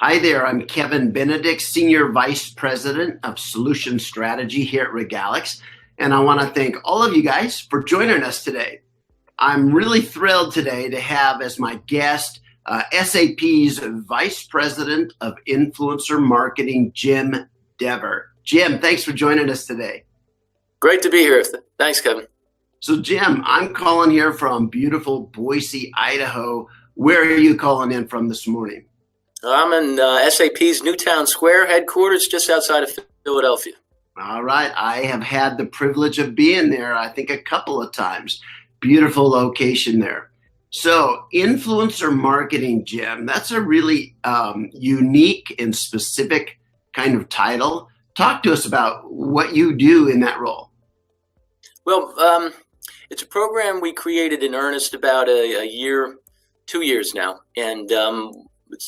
Hi there, I'm Kevin Benedict, Senior Vice President of Solution Strategy here at Regalix, and I want to thank all of you guys for joining us today. I'm really thrilled today to have as my guest SAP's Vice President of Influencer Marketing, Jim Dever. Jim, thanks for joining us today. Great to be here. Thanks, Kevin. So Jim, I'm calling here from beautiful Boise, Idaho. Where are you calling in from this morning? I'm in SAP's Newtown Square headquarters just outside of Philadelphia. All right. I have had the privilege of being there, I think, a couple of times. Beautiful location there. So influencer marketing, Jim, that's a really unique and specific kind of title. Talk to us about what you do in that role. Well, it's a program we created in earnest about a year, 2 years now. And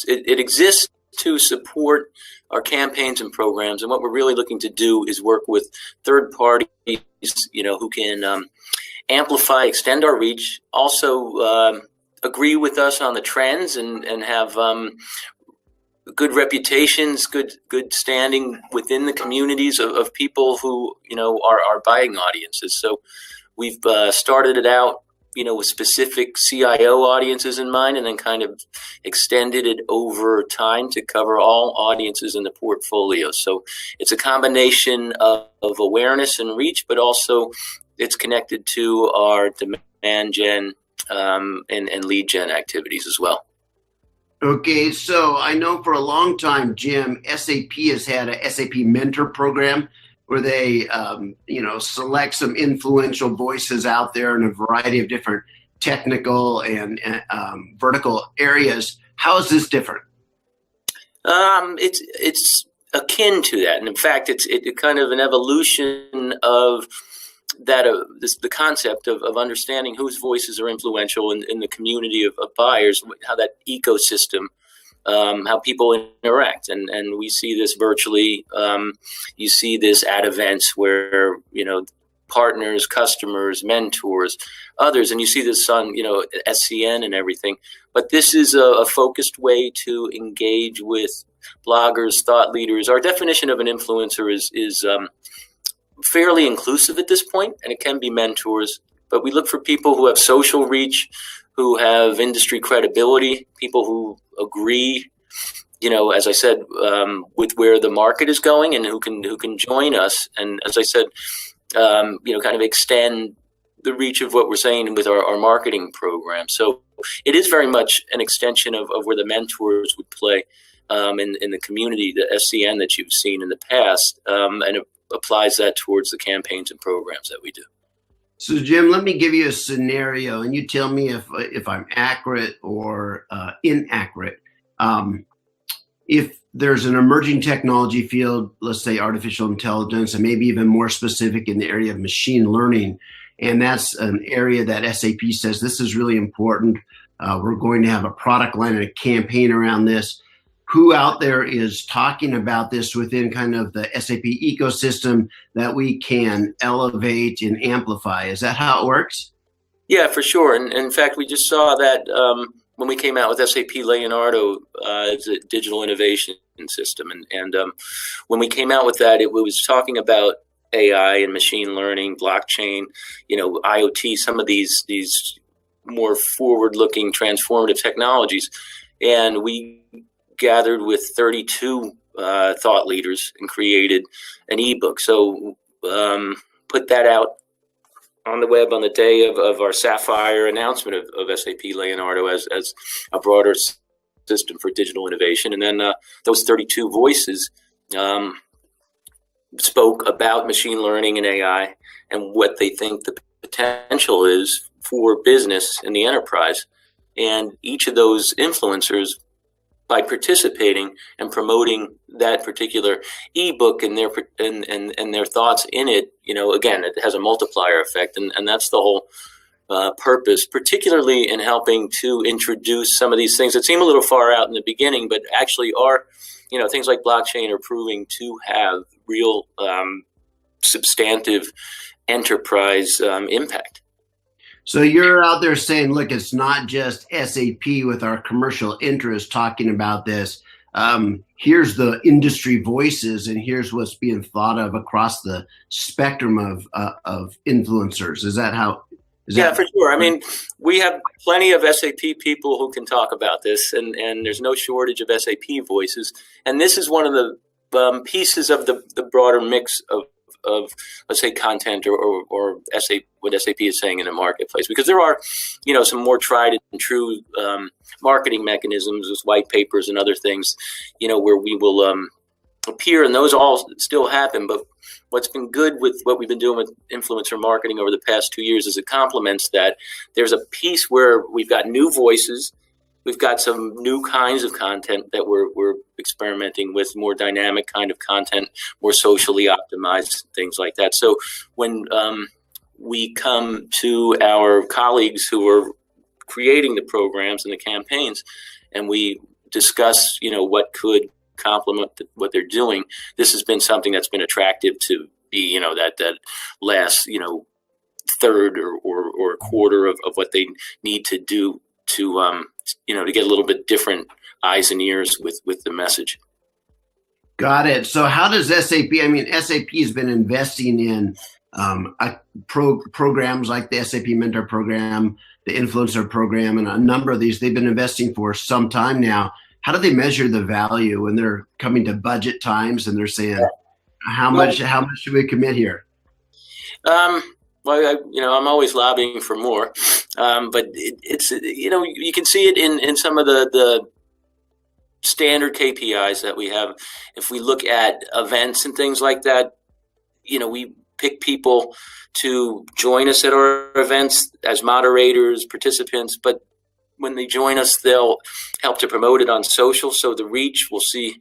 it exists to support our campaigns and programs. And what we're really looking to do is work with third parties, who can amplify, extend our reach, also agree with us on the trends and have good reputations, good standing within the communities of people who, are our buying audiences. So we've started it out with specific CIO audiences in mind, and then kind of extended it over time to cover all audiences in the portfolio. So it's a combination of awareness and reach, but also it's connected to our demand gen and lead gen activities as well. Okay, so I know for a long time, Jim, SAP has had a SAP mentor program where they, select some influential voices out there in a variety of different technical and vertical areas. How is this different? It's akin to that, and in fact, it's kind of an evolution of that. The concept of understanding whose voices are influential in the community of buyers, how that ecosystem. How people interact, and we see this virtually. You see this at events where partners, customers, mentors, others, and you see this on SCN and everything. But this is a focused way to engage with bloggers, thought leaders. Our definition of an influencer is fairly inclusive at this point, and it can be mentors. But we look for people who have social reach, who have industry credibility, people who agree, as I said, with where the market is going, and who can join us. And as I said, kind of extend the reach of what we're saying with our marketing program. So it is very much an extension of where the mentors would play in the community, the SCN that you've seen in the past, and it applies that towards the campaigns and programs that we do. So, Jim, let me give you a scenario, and you tell me if I'm accurate or inaccurate. If there's an emerging technology field, let's say artificial intelligence, and maybe even more specific in the area of machine learning, and that's an area that SAP says this is really important. We're going to have a product line and a campaign around this. Who out there is talking about this within kind of the SAP ecosystem that we can elevate and amplify? Is that how it works? Yeah, for sure. And in fact, we just saw that when we came out with SAP Leonardo, it's a digital innovation system. And when we came out with that, it was talking about AI and machine learning, blockchain, IoT, some of these more forward-looking transformative technologies. And we gathered with 32 thought leaders and created an ebook. So put that out on the web on the day of our Sapphire announcement of SAP Leonardo as a broader system for digital innovation. And then those 32 voices spoke about machine learning and AI and what they think the potential is for business in the enterprise. And each of those influencers, by participating and promoting that particular ebook and their thoughts in it, again, it has a multiplier effect, and that's the whole purpose, particularly in helping to introduce some of these things that seem a little far out in the beginning, but actually are, things like blockchain are proving to have real substantive enterprise impact. So you're out there saying, look, it's not just SAP with our commercial interest talking about this. here's the industry voices and here's what's being thought of across the spectrum of influencers. Is that how? Yeah, for sure. I mean, we have plenty of SAP people who can talk about this, and there's no shortage of SAP voices. And this is one of the pieces of the broader mix of let's say content or SAP, what SAP is saying in the marketplace, because there are, some more tried and true marketing mechanisms with white papers and other things, where we will appear, and those all still happen. But what's been good with what we've been doing with influencer marketing over the past 2 years is it complements that. There's a piece where we've got new voices. We've got some new kinds of content that we're experimenting with, more dynamic kind of content, more socially optimized, things like that. So when we come to our colleagues who are creating the programs and the campaigns, and we discuss, what could complement what they're doing, this has been something that's been attractive to be, that last, third or a quarter of what they need to do to to get a little bit different eyes and ears with the message. Got it. So how does SAP, SAP has been investing in programs like the SAP Mentor Program, the Influencer Program, and a number of these they've been investing for some time now. How do they measure the value when they're coming to budget times and they're saying, how much should we commit here? Well, I'm always lobbying for more, but it's you can see it in some of the standard KPIs that we have. If we look at events and things like that, we pick people to join us at our events as moderators, participants, but when they join us, they'll help to promote it on social. So the reach, we'll see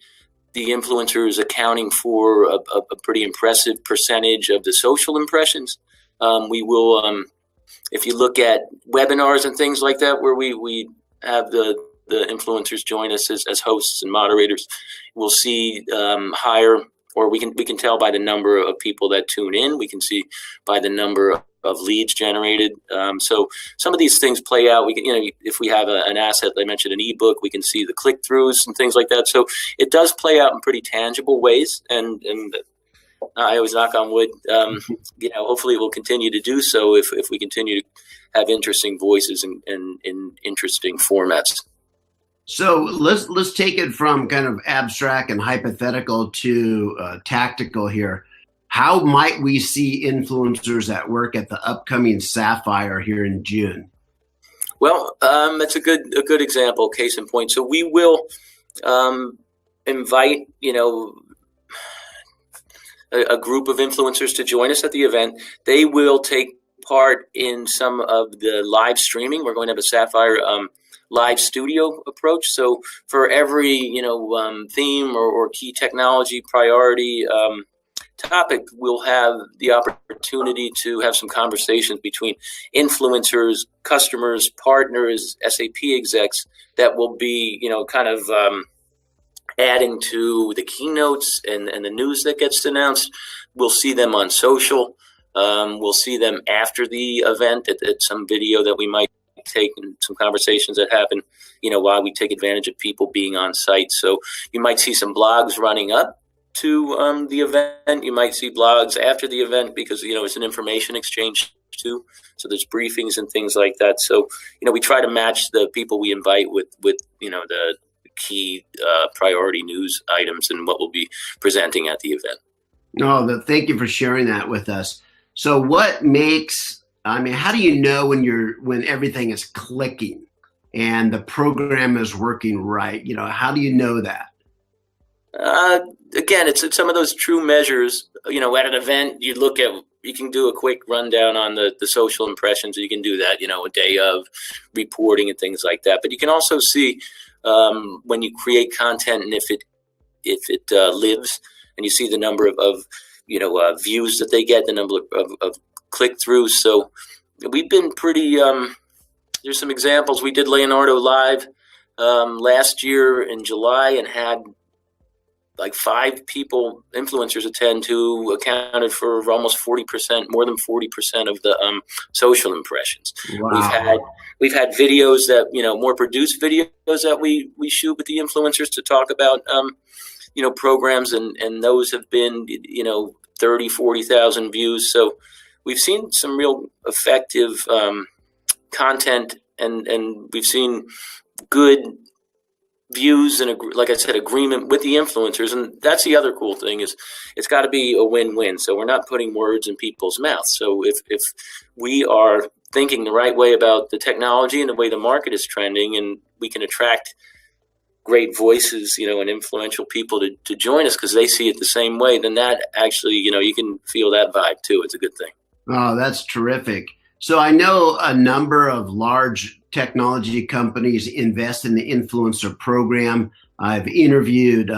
the influencers accounting for a pretty impressive percentage of the social impressions. We will, if you look at webinars and things like that, where we have the influencers join us as hosts and moderators, we'll see higher, or we can tell by the number of people that tune in. We can see by the number of leads generated. So some of these things play out. We can, if we have an asset, I mentioned an ebook, we can see the click-throughs and things like that. So it does play out in pretty tangible ways. And I always knock on wood. Hopefully it will continue to do so if we continue to have interesting voices and interesting formats. So let's take it from kind of abstract and hypothetical to tactical here. How might we see influencers at work at the upcoming Sapphire here in June? Well, that's a good example, case in point. So we will invite, a group of influencers to join us at the event. They will take part in some of the live streaming. We're going to have a Sapphire live studio approach. So for every, theme or key technology priority topic, we'll have the opportunity to have some conversations between influencers, customers, partners, SAP execs that will be, kind of adding to the keynotes and the news that gets announced. We'll see them on social. We'll see them after the event at some video that we might take and some conversations that happen, while we take advantage of people being on site. So you might see some blogs running up to the event. You might see blogs after the event because, it's an information exchange too. So there's briefings and things like that. So, we try to match the people we invite with the key priority news items and what we'll be presenting at the event. No, thank you for sharing that with us. So what makes, how do you know when everything is clicking and the program is working right? How do you know that? Again, it's some of those true measures. At an event, you can do a quick rundown on the social impressions. You can do that, a day of reporting and things like that. But you can also see when you create content and if it lives, and you see the number of views that they get, the number of click-throughs. So we've been pretty, there's some examples. We did Leonardo Live last year in July and had like 5 people, influencers attend, who accounted for almost 40%, more than 40% of the social impressions. Wow. We've had videos that, more produced videos that we shoot with the influencers to talk about, programs, and those have been, 30, 40,000 views. So we've seen some real effective content, and we've seen good views and, like I said, agreement with the influencers. And that's the other cool thing, is it's got to be a win-win. So we're not putting words in people's mouths. So if we are thinking the right way about the technology and the way the market is trending, and we can attract great voices, and influential people to join us because they see it the same way, then that actually, you can feel that vibe too. It's a good thing. Oh, that's terrific. So I know a number of large technology companies invest in the influencer program. I've interviewed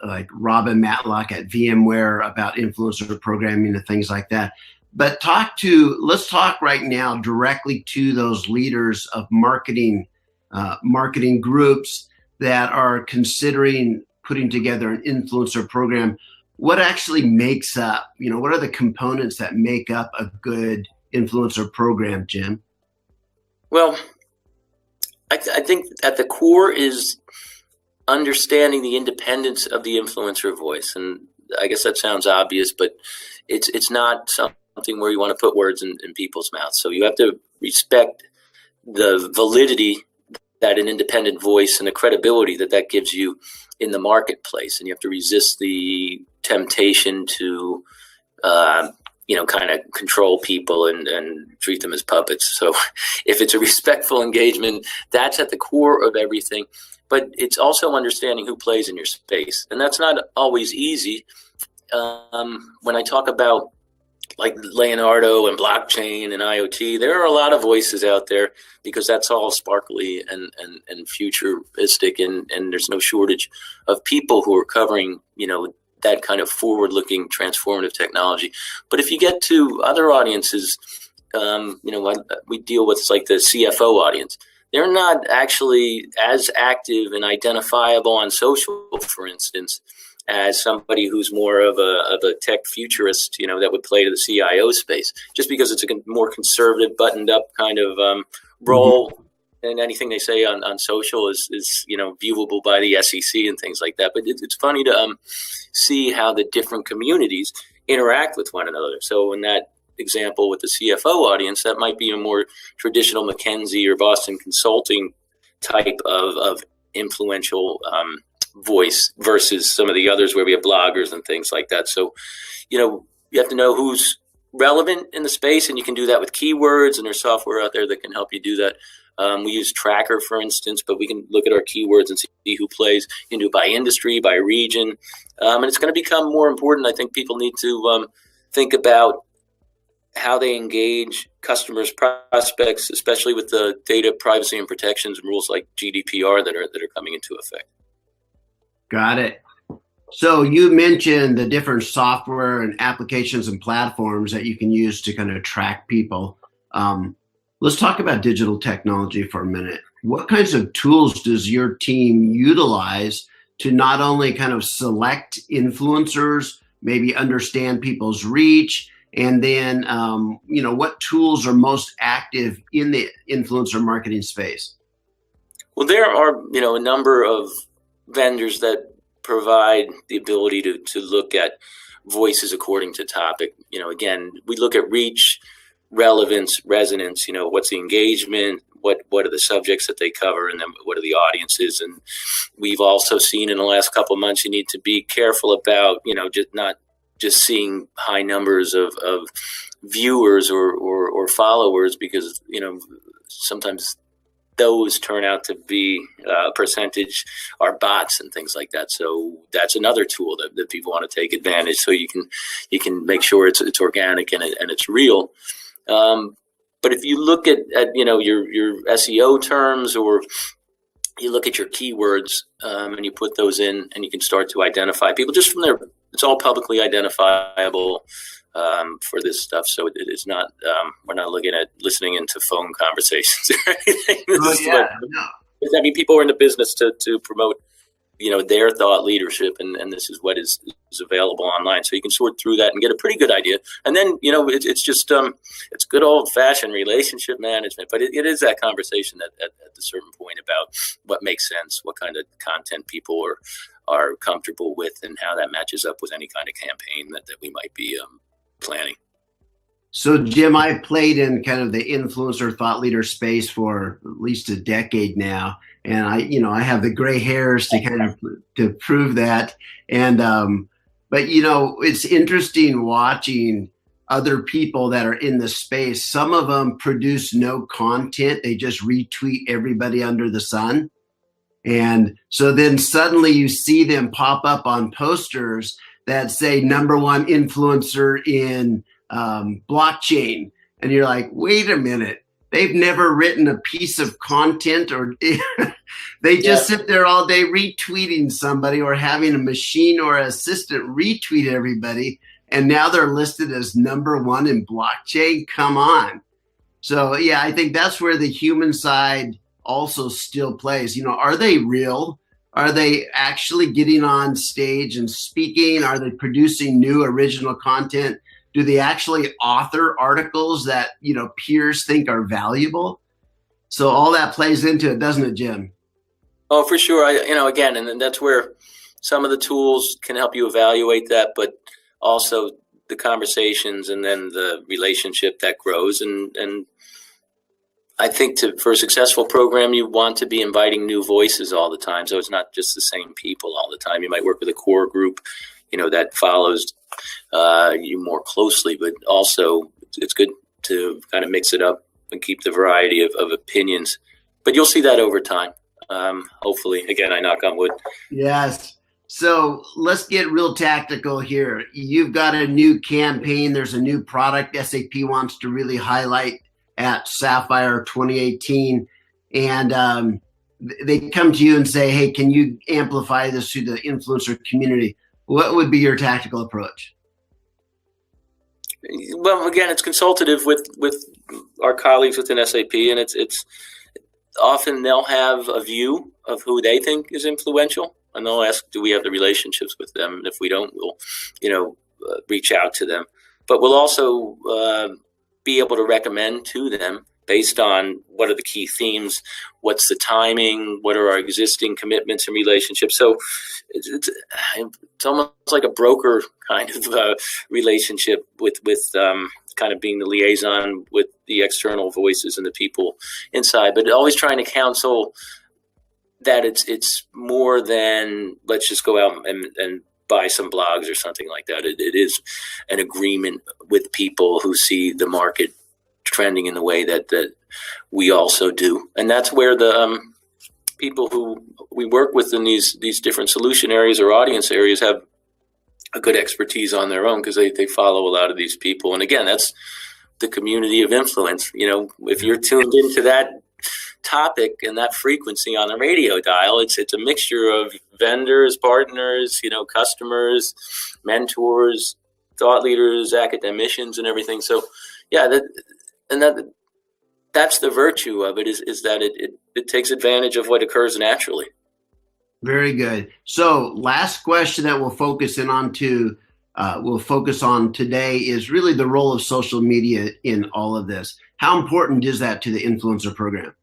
like Robin Matlock at VMware about influencer programming and things like that. But let's talk right now directly to those leaders of marketing groups that are considering putting together an influencer program. What actually makes up, what are the components that make up a good influencer program, Jim? Well, I think at the core is understanding the independence of the influencer voice. And I guess that sounds obvious, but it's not something where you want to put words in people's mouths. So you have to respect the validity that an independent voice and the credibility that gives you in the marketplace. And you have to resist the temptation to, kind of control people and treat them as puppets. So if it's a respectful engagement, that's at the core of everything. But it's also understanding who plays in your space. And that's not always easy. When I talk about like Leonardo and blockchain and IoT, there are a lot of voices out there because that's all sparkly and futuristic, and there's no shortage of people who are covering, that kind of forward-looking transformative technology. But if you get to other audiences, we deal with like the CFO audience. They're not actually as active and identifiable on social, for instance, as somebody who's more of a tech futurist, that would play to the CIO space, just because it's a more conservative, buttoned up kind of role. Mm-hmm. And anything they say on social is viewable by the SEC and things like that. But it's funny to see how the different communities interact with one another. So in that example with the CFO audience, that might be a more traditional McKinsey or Boston Consulting type of influential voice versus some of the others where we have bloggers and things like that. So, you have to know who's relevant in the space, and you can do that with keywords, and there's software out there that can help you do that. We use Tracker, for instance, but we can look at our keywords and see who plays. You can do it by industry, by region. And it's going to become more important. I think people need to think about how they engage customers, prospects, especially with the data privacy and protections and rules like GDPR that are coming into effect. Got it. So you mentioned the different software and applications and platforms that you can use to kind of track people. Let's talk about digital technology for a minute. What kinds of tools does your team utilize to not only kind of select influencers, maybe understand people's reach, and then, what tools are most active in the influencer marketing space? Well, there are, a number of vendors that provide the ability to look at voices according to topic. Again, we look at reach, relevance, resonance, what's the engagement, what are the subjects that they cover, and then what are the audiences. And we've also seen in the last couple of months, you need to be careful about, just not just seeing high numbers of viewers or followers, because, sometimes those turn out to be a percentage are bots and things like that. So that's another tool that people want to take advantage. So you can make sure it's organic and it's real. But if you look at your SEO terms, or you look at your keywords and you put those in, and you can start to identify people just from there. It's all publicly identifiable for this stuff. So it's not, we're not listening into phone conversations or anything. Oh, yeah. I mean, people are in the business to promote, their thought leadership, and this is what is available online. So you can sort through that and get a pretty good idea. And then, it's just, it's good old fashioned relationship management, but it is that conversation at a certain point about what makes sense, what kind of content people are comfortable with, and how that matches up with any kind of campaign that we might be planning. So, Jim, I played in kind of the influencer thought leader space for at least a decade now. And I have the gray hairs to kind of to prove that. And, but it's interesting watching other people that are in the space. Some of them produce no content. They just retweet everybody under the sun. And so then suddenly you see them pop up on posters that say #1 influencer in blockchain. And you're like, wait a minute. They've never written a piece of content, or they just sit there all day retweeting somebody, or having a machine or assistant retweet everybody. And now they're listed as #1 in blockchain. Come on. So, yeah, I think that's where the human side also still plays. Are they real? Are they actually getting on stage and speaking? Are they producing new original content? Do they actually author articles that, peers think are valuable? So all that plays into it, doesn't it, Jim? Oh, for sure. Again, and that's where some of the tools can help you evaluate that, but also the conversations and then the relationship that grows. And I think for a successful program, you want to be inviting new voices all the time. So it's not just the same people all the time. You might work with a core group, that follows you more closely, but also it's good to kind of mix it up and keep the variety of opinions. But you'll see that over time. Hopefully, again, I knock on wood. Yes. So let's get real tactical here. You've got a new campaign. There's a new product SAP wants to really highlight at Sapphire 2018. And they come to you and say, hey, can you amplify this to the influencer community? What would be your tactical approach? Well, again, it's consultative with our colleagues within SAP, and it's often they'll have a view of who they think is influential, and they'll ask, do we have the relationships with them? And if we don't, we'll, reach out to them. But we'll also be able to recommend to them based on what are the key themes, what's the timing, what are our existing commitments and relationships. So it's almost like a broker kind of relationship with kind of being the liaison with the external voices and the people inside, but always trying to counsel that it's more than let's just go out and buy some blogs or something like that. It is an agreement with people who see the market trending in the way that we also do. And that's where the people who we work with in these different solution areas or audience areas have a good expertise on their own, because they follow a lot of these people. And again, that's the community of influence. If you're tuned into that topic and that frequency on the radio dial, it's a mixture of vendors, partners, customers, mentors, thought leaders, academicians, and everything. So yeah, that's the virtue of it, is that it takes advantage of what occurs naturally. Very good. So last question that we'll focus on today is really the role of social media in all of this. How important is that to the influencer program?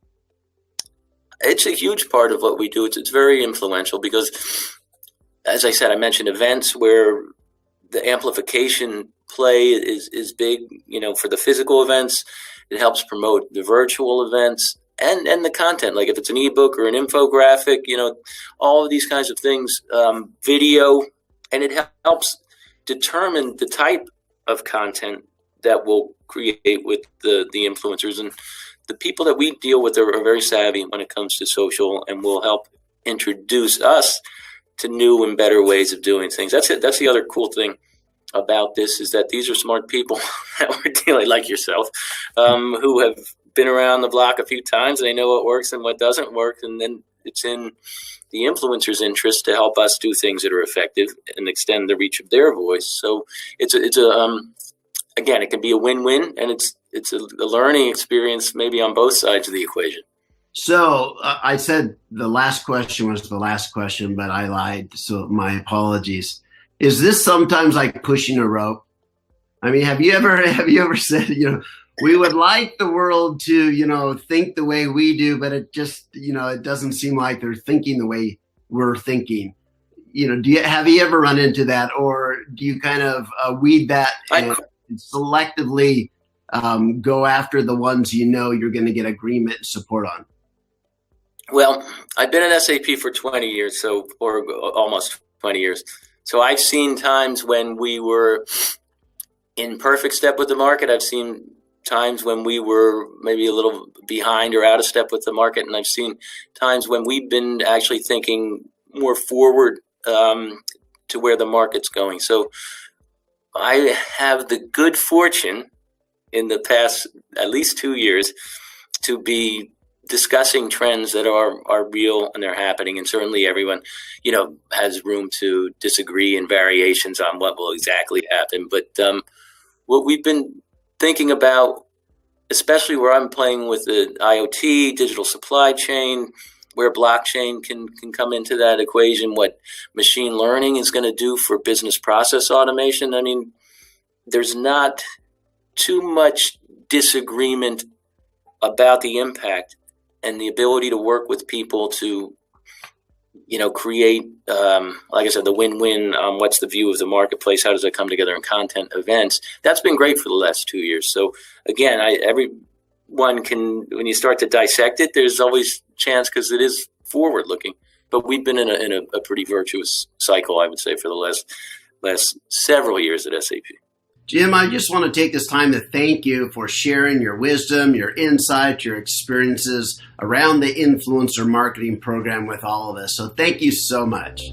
It's a huge part of what we do. It's very influential because, as I said, I mentioned events where the amplification play is big, for the physical events. It helps promote the virtual events and the content, like if it's an ebook or an infographic, all of these kinds of things, video, and it helps determine the type of content that we'll create with the influencers. And the people that we deal with are very savvy when it comes to social, and will help introduce us to new and better ways of doing things. That's it. That's the other cool thing about this, is that these are smart people that we're dealing, like yourself, who have been around the block a few times, and they know what works and what doesn't work. And then it's in the influencer's interest to help us do things that are effective and extend the reach of their voice. So it's again, it can be a win-win, and it's a learning experience maybe on both sides of the equation. So I said the last question was the last question, but I lied. So my apologies. Is this sometimes like pushing a rope? I mean, have you ever said, we would like the world to, think the way we do, but it just, it doesn't seem like they're thinking the way we're thinking. Have you ever run into that, or do you kind of weed that and selectively go after the ones you're going to get agreement and support on? Well, I've been at SAP for 20 years, or almost 20 years. So I've seen times when we were in perfect step with the market. I've seen times when we were maybe a little behind or out of step with the market. And I've seen times when we've been actually thinking more forward to where the market's going. So I have the good fortune in the past at least 2 years to be discussing trends that are real and they're happening, and certainly everyone has room to disagree and variations on what will exactly happen. But what we've been thinking about, especially where I'm playing with the IoT, digital supply chain, where blockchain can come into that equation, what machine learning is going to do for business process automation. I mean, there's not too much disagreement about the impact and the ability to work with people to, create, like I said, the win-win. What's the view of the marketplace? How does that come together in content events? That's been great for the last 2 years. So again, everyone can, when you start to dissect it, there's always chance because it is forward-looking. But we've been in a pretty virtuous cycle, I would say, for the last several years at SAP. Jim, I just want to take this time to thank you for sharing your wisdom, your insights, your experiences around the influencer marketing program with all of us. So thank you so much.